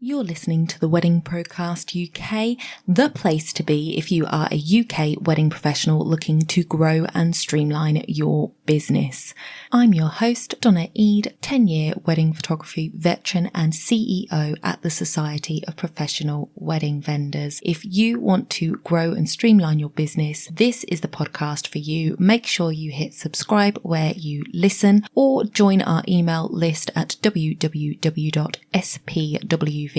You're listening to the Wedding Procast UK, the place to be if you are a UK wedding professional looking to grow and streamline your business. I'm your host, Donna Eade, 10-year wedding photography veteran and CEO at the Society of Professional Wedding Vendors. If you want to grow and streamline your business, this is the podcast for you. Make sure you hit subscribe where you listen or join our email list at www.spwv.co.uk.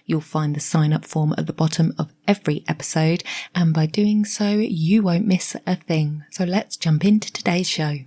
You'll find the sign up form at the bottom of every episode, and by doing so, you won't miss a thing. So let's jump into today's show.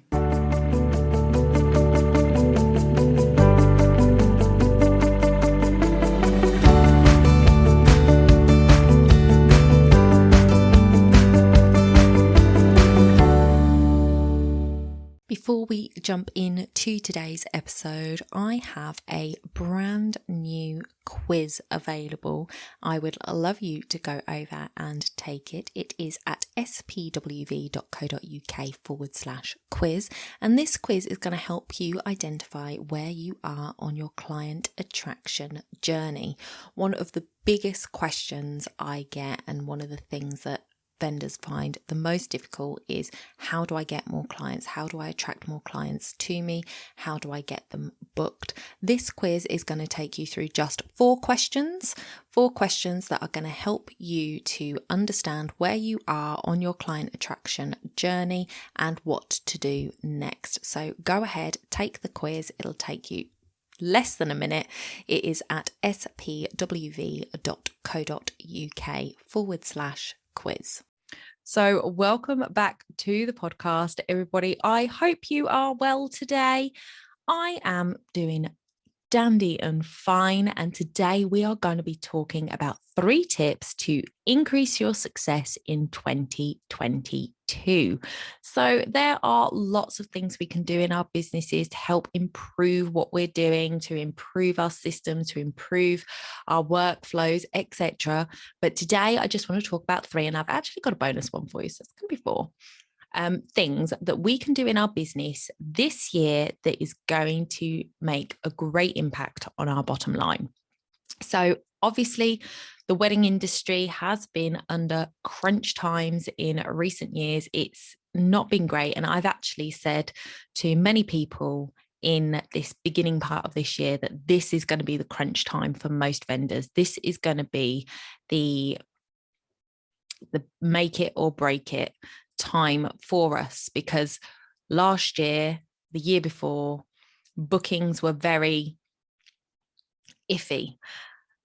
Before we jump into today's episode, I have a brand new quiz available. I would love you to go over and take it. It is at spwv.co.uk/quiz. And this quiz is going to help you identify where you are on your client attraction journey. One of the biggest questions I get, and one of the things that vendors find the most difficult, is how do I get more clients? How do I attract more clients to me? How do I get them booked? This quiz is going to take you through just four questions that are going to help you to understand where you are on your client attraction journey and what to do next. So go ahead, take the quiz. It'll take you less than a minute. It is at spwv.co.uk/quiz. So welcome back to the podcast, everybody. I hope you are well today. I am doing dandy and fine, and today we are going to be talking about 3 tips to increase your success in 2022. So there are lots of things we can do in our businesses to help improve what we're doing, to improve our systems, to improve our workflows, etc. But today I just want to talk about 3, and I've actually got a bonus one for you, so it's going to be 4. Things that we can do in our business this year that is going to make a great impact on our bottom line. So obviously, the wedding industry has been under crunch times in recent years. It's not been great. And I've actually said to many people in this beginning part of this year that this is going to be the crunch time for most vendors. This is going to be the make it or break it time for us, because last year, the year before, bookings were very iffy,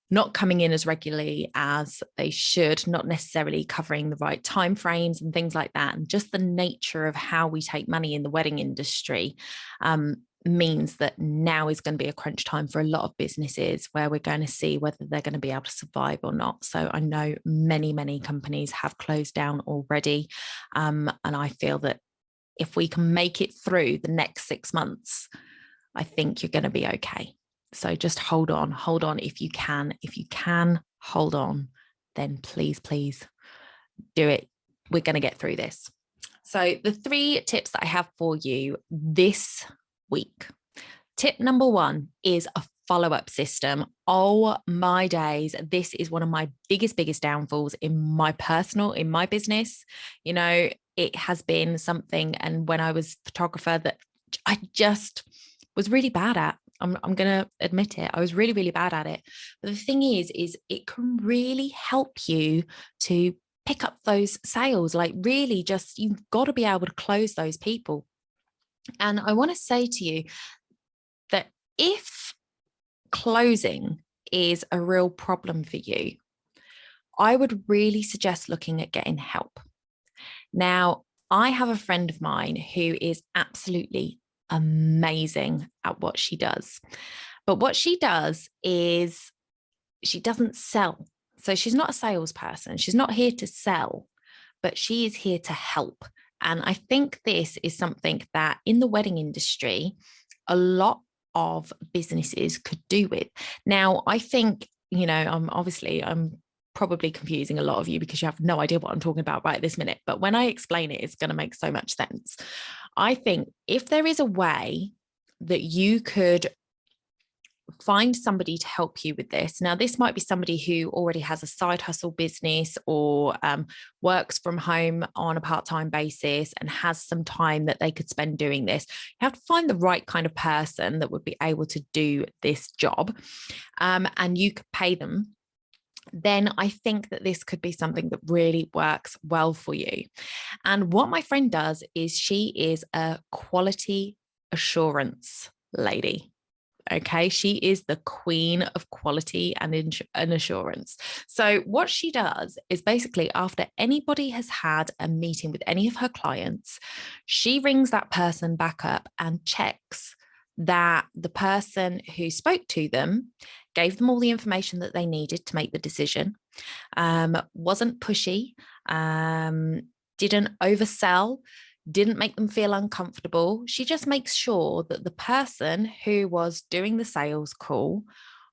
not coming in as regularly as they should, not necessarily covering the right time frames and things like that. And just the nature of how we take money in the wedding industry means that now is going to be a crunch time for a lot of businesses, where we're going to see whether they're going to be able to survive or not. So I know many companies have closed down already. And I feel that if we can make it through the next 6 months, I think you're going to be okay. So just hold on. If you can hold on, then please do it. We're going to get through this. So the 3 tips that I have for you this week. Tip number 1 is a follow-up system. Oh my days. This is one of my biggest downfalls in my business. You know, it has been something, and when I was a photographer, that I just was really bad at. I'm going to admit it. I was really bad at it. But the thing is it can really help you to pick up those sales. Like, really, just, you've got to be able to close those people. And I want to say to you that if closing is a real problem for you, I would really suggest looking at getting help. Now, I have a friend of mine who is absolutely amazing at what she does. But what she does is she doesn't sell. So she's not a salesperson. She's not here to sell, but she is here to help. And I think this is something that in the wedding industry, a lot of businesses could do with. Now, I think, you know, I'm probably confusing a lot of you because you have no idea what I'm talking about right this minute. But when I explain it, it's going to make so much sense. I think if there is a way that you could find somebody to help you with this. Now, this might be somebody who already has a side hustle business or works from home on a part-time basis and has some time that they could spend doing this. You have to find the right kind of person that would be able to do this job, and you could pay them. Then I think that this could be something that really works well for you. And what my friend does is she is a quality assurance lady. Okay, she is the queen of quality and assurance. So what she does is basically, after anybody has had a meeting with any of her clients, she rings that person back up and checks that the person who spoke to them gave them all the information that they needed to make the decision, wasn't pushy, didn't oversell, didn't make them feel uncomfortable. She just makes sure that the person who was doing the sales call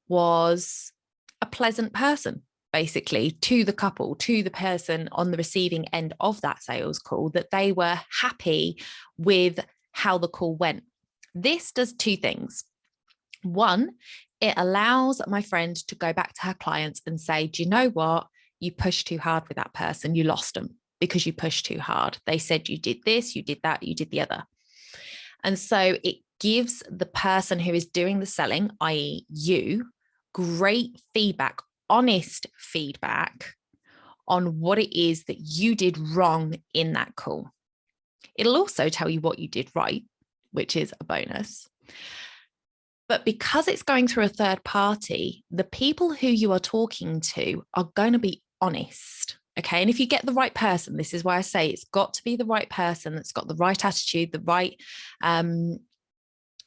was a pleasant person, basically, to the couple, to the person on the receiving end of that sales call, that they were happy with how the call went. This does two things. One, it allows my friend to go back to her clients and say, do you know what? You pushed too hard with that person. You lost them because you pushed too hard. They said you did this, you did that, you did the other. And so it gives the person who is doing the selling, i.e. you, great feedback, honest feedback on what it is that you did wrong in that call. It'll also tell you what you did right, which is a bonus. But because it's going through a third party, the people who you are talking to are going to be honest. Okay. And if you get the right person, this is why I say it's got to be the right person that's got the right attitude, the right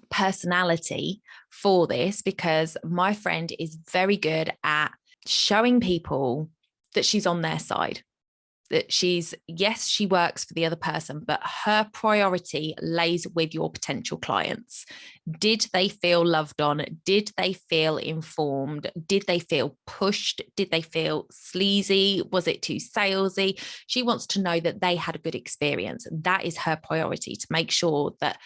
personality for this, because my friend is very good at showing people that she's on their side. That she's, yes, she works for the other person, but her priority lays with your potential clients. Did they feel loved on? Did they feel informed? Did they feel pushed? Did they feel sleazy? Was it too salesy? She wants to know that they had a good experience. That is her priority, to make sure that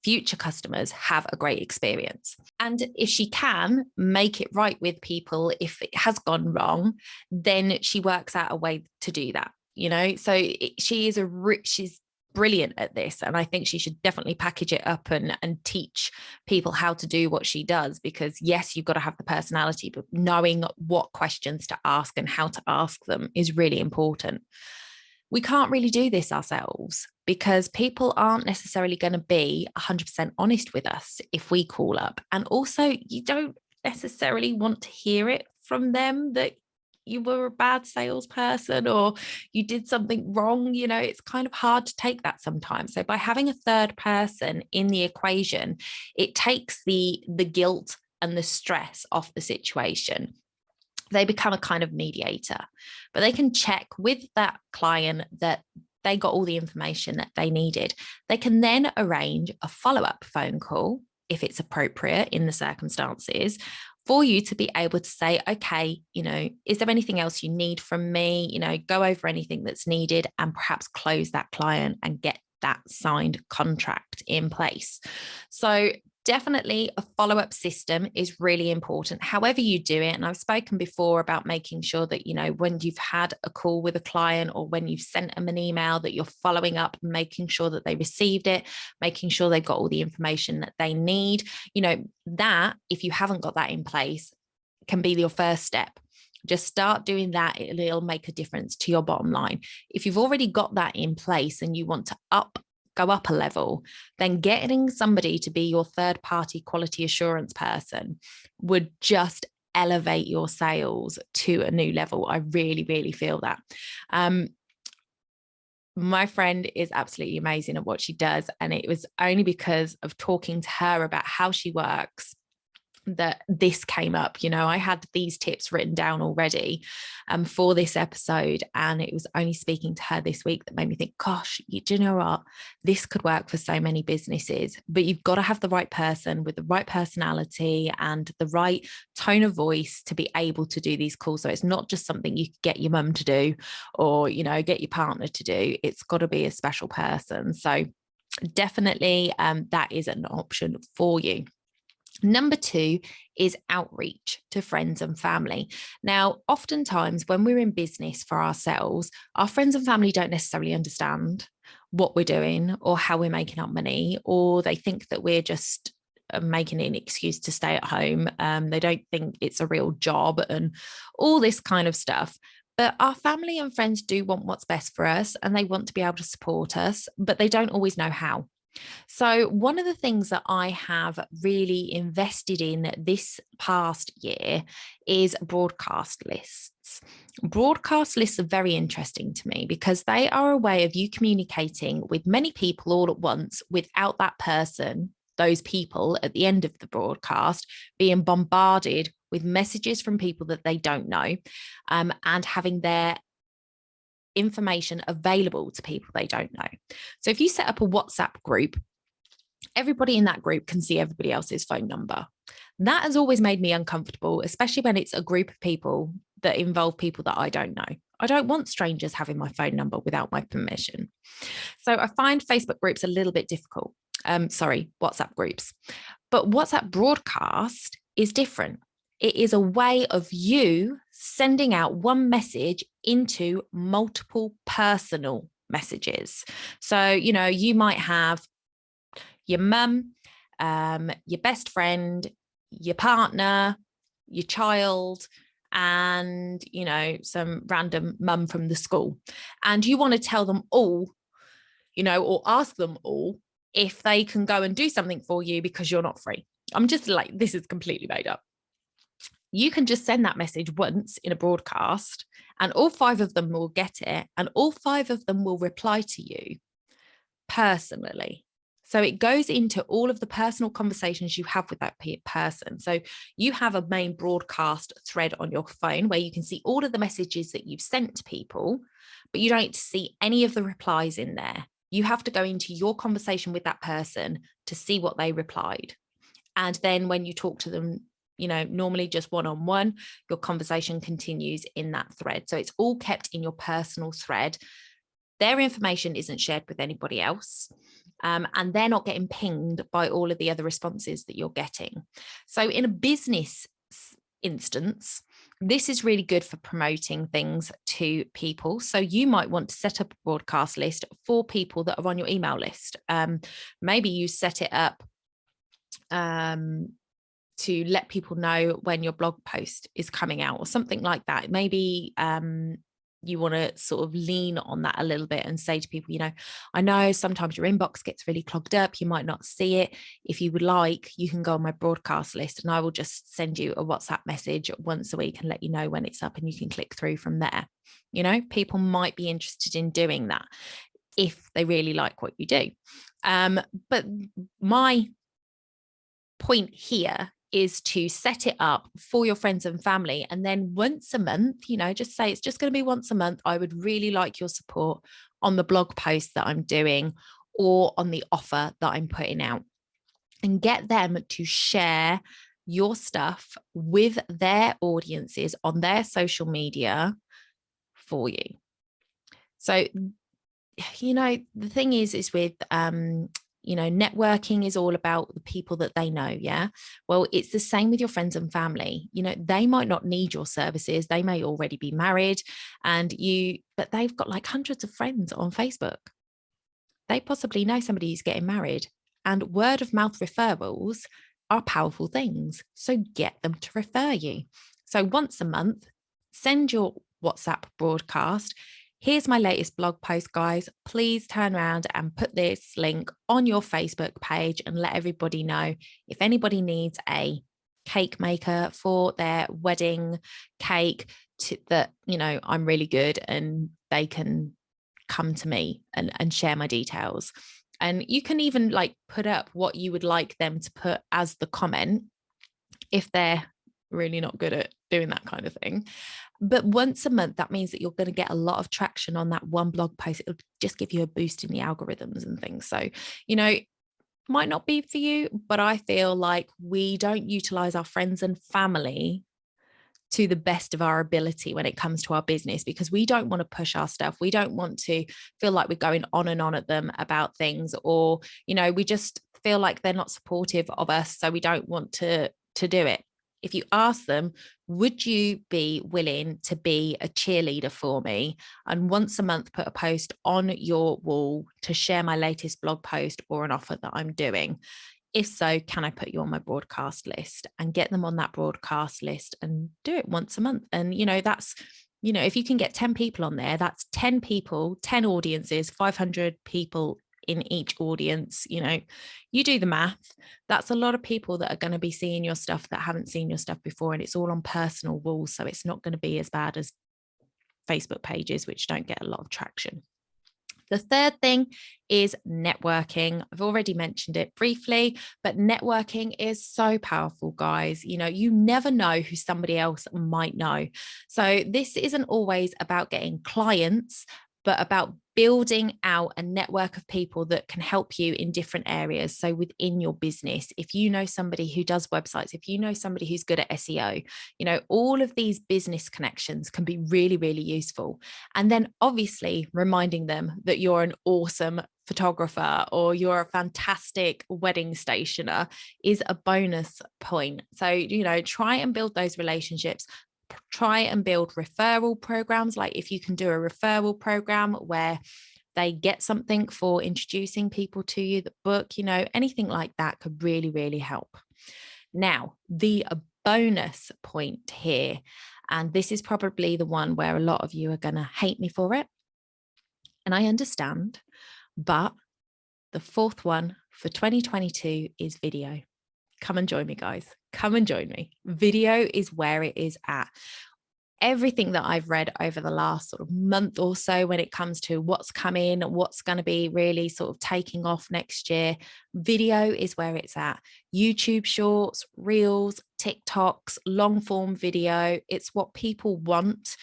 future customers have a great experience. And if she can make it right with people, if it has gone wrong, then she works out a way to do that. So she's brilliant at this. And I think she should definitely package it up and teach people how to do what she does, because yes, you've got to have the personality, but knowing what questions to ask and how to ask them is really important. We can't really do this ourselves because people aren't necessarily going to be 100% honest with us if we call up. And also, you don't necessarily want to hear it from them that you were a bad salesperson or you did something wrong. It's kind of hard to take that sometimes. So by having a third person in the equation, it takes the guilt and the stress off the situation. They become a kind of mediator, but they can check with that client that they got all the information that they needed. They can then arrange a follow-up phone call if it's appropriate in the circumstances, for you to be able to say, okay, is there anything else you need from me? Go over anything that's needed and perhaps close that client and get that signed contract in place. So definitely a follow-up system is really important, however you do it. And I've spoken before about making sure that, when you've had a call with a client or when you've sent them an email, that you're following up and making sure that they received it, making sure they've got all the information that they need. That, if you haven't got that in place, can be your first step. Just start doing that. It'll make a difference to your bottom line. If you've already got that in place and you want to go up a level, then getting somebody to be your third party quality assurance person would just elevate your sales to a new level. I really, really feel that. My friend is absolutely amazing at what she does. And it was only because of talking to her about how she works that this came up. I had these tips written down already for this episode, and it was only speaking to her this week that made me think, gosh, do you know what? This could work for so many businesses, but you've got to have the right person with the right personality and the right tone of voice to be able to do these calls. So it's not just something you could get your mum to do or, get your partner to do. It's got to be a special person. So definitely that is an option for you. Number 2 is outreach to friends and family. Now, oftentimes when we're in business for ourselves, our friends and family don't necessarily understand what we're doing or how we're making our money, or they think that we're just making an excuse to stay at home. They don't think it's a real job and all this kind of stuff. But our family and friends do want what's best for us, and they want to be able to support us, but they don't always know how. So, one of the things that I have really invested in this past year is broadcast lists. Broadcast lists are very interesting to me because they are a way of you communicating with many people all at once without that person, those people at the end of the broadcast, being bombarded with messages from people that they don't know, and having their information available to people they don't know. So if you set up a WhatsApp group, everybody in that group can see everybody else's phone number. That has always made me uncomfortable, especially when it's a group of people that involve people that I don't know. I don't want strangers having my phone number without my permission. So I find Facebook groups a little bit difficult. WhatsApp groups. But WhatsApp broadcast is different. It is a way of you sending out one message into multiple personal messages. So, you might have your mum, your best friend, your partner, your child, and, some random mum from the school. And you want to tell them all, or ask them all if they can go and do something for you because you're not free. I'm just like, this is completely made up. You can just send that message once in a broadcast and all 5 of them will get it and all 5 of them will reply to you personally. So it goes into all of the personal conversations you have with that person. So you have a main broadcast thread on your phone where you can see all of the messages that you've sent to people, but you don't see any of the replies in there. You have to go into your conversation with that person to see what they replied. And then when you talk to them, normally just one-on-one, your conversation continues in that thread. So it's all kept in your personal thread. Their information isn't shared with anybody else. And they're not getting pinged by all of the other responses that you're getting. So in a business instance, this is really good for promoting things to people. So you might want to set up a broadcast list for people that are on your email list. Maybe you set it up to let people know when your blog post is coming out or something like that. Maybe you want to sort of lean on that a little bit and say to people, I know sometimes your inbox gets really clogged up. You might not see it. If you would like, you can go on my broadcast list and I will just send you a WhatsApp message once a week and let you know when it's up and you can click through from there. People might be interested in doing that if they really like what you do. But my point here is to set it up for your friends and family. And then once a month, just say it's just going to be once a month. I would really like your support on the blog post that I'm doing or on the offer that I'm putting out, and get them to share your stuff with their audiences on their social media for you. So, the thing is with, networking is all about the people that they know. Yeah. Well, it's the same with your friends and family. They might not need your services. They may already be married but they've got like hundreds of friends on Facebook. They possibly know somebody who's getting married, and word of mouth referrals are powerful things. So get them to refer you. So once a month, send your WhatsApp broadcast. Here's my latest blog post, guys. Please turn around and put this link on your Facebook page and let everybody know if anybody needs a cake maker for their wedding cake that, I'm really good and they can come to me and share my details. And you can even like put up what you would like them to put as the comment if they're really not good at doing that kind of thing. But once a month, that means that you're going to get a lot of traction on that one blog post. It'll just give you a boost in the algorithms and things. So, might not be for you, but I feel like we don't utilize our friends and family to the best of our ability when it comes to our business, because we don't want to push our stuff. We don't want to feel like we're going on and on at them about things, or, we just feel like they're not supportive of us, so we don't want to do it. If you ask them, would you be willing to be a cheerleader for me and once a month put a post on your wall to share my latest blog post or an offer that I'm doing? If so, can I put you on my broadcast list? And get them on that broadcast list and do it once a month. And, that's, if you can get 10 people on there, that's 10 people, 10 audiences, 500 people in each audience. You do the math. That's a lot of people that are going to be seeing your stuff that haven't seen your stuff before, and it's all on personal walls, so it's not going to be as bad as Facebook pages, which don't get a lot of traction. The third thing is networking. I've already mentioned it briefly, but networking is so powerful, guys. You never know who somebody else might know. So this isn't always about getting clients, but about building out a network of people that can help you in different areas. So within your business, if you know somebody who does websites, if you know somebody who's good at SEO, all of these business connections can be really, really useful. And then obviously reminding them that you're an awesome photographer or you're a fantastic wedding stationer is a bonus point. So, try and build those relationships. Try and build referral programs. Like if you can do a referral program where they get something for introducing people to you, the book, anything like that could really, really help. Now, the bonus point here, and this is probably the one where a lot of you are going to hate me for it, and I understand, but the fourth one for 2022 is video. Come and join me, guys. Come and join me. Video is where it is at. Everything that I've read over the last sort of month or so when it comes to what's coming, what's going to be really sort of taking off next year, video is where it's at. YouTube shorts, reels, TikToks, long form video. It's what people want.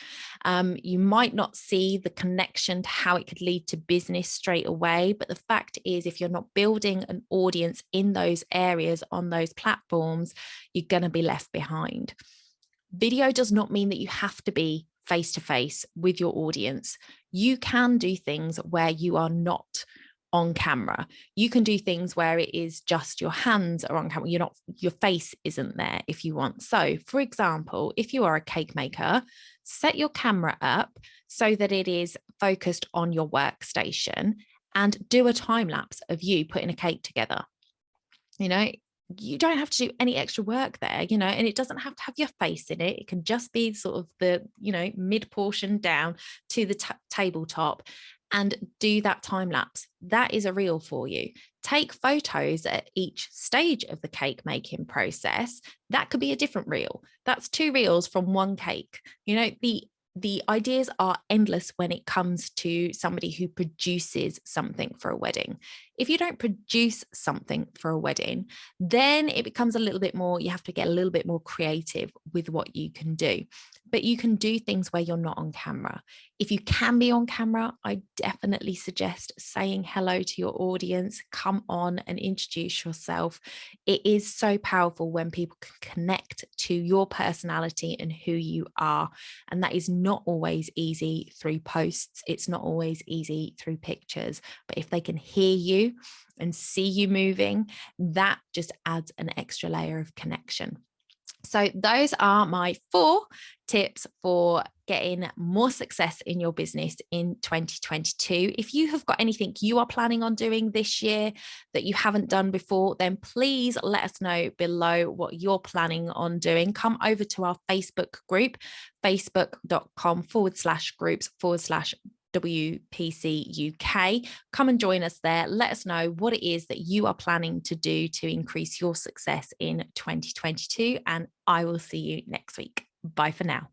You might not see the connection to how it could lead to business straight away, but the fact is, if you're not building an audience in those areas on those platforms, you're going to be left behind. Video does not mean that you have to be face to face with your audience. You can do things where you are not on camera. You can do things where it is just your hands are on camera. Your face isn't there if you want. So, for example, if you are a cake maker, set your camera up so that it is focused on your workstation and do a time lapse of you putting a cake together. You don't have to do any extra work there, and it doesn't have to have your face in it. It can just be sort of the, mid portion down to the tabletop, and do that time lapse. That is a reel for you. Take photos at each stage of the cake making process. That could be a different reel. That's 2 reels from one cake. The ideas are endless when it comes to somebody who produces something for a wedding. If you don't produce something for a wedding, then it becomes a little bit more, you have to get a little bit more creative with what you can do. But you can do things where you're not on camera. If you can be on camera, I definitely suggest saying hello to your audience, come on and introduce yourself. It is so powerful when people can connect to your personality and who you are. And that is not always easy through posts. It's not always easy through pictures. But if they can hear you and see you moving, that just adds an extra layer of connection. So those are my 4 tips for getting more success in your business in 2022. If you have got anything you are planning on doing this year that you haven't done before, then please let us know below what you're planning on doing. Come over to our Facebook group, facebook.com/groups/WPCUK. Come and join us there. Let us know what it is that you are planning to do to increase your success in 2022, and I will see you next week. Bye for now.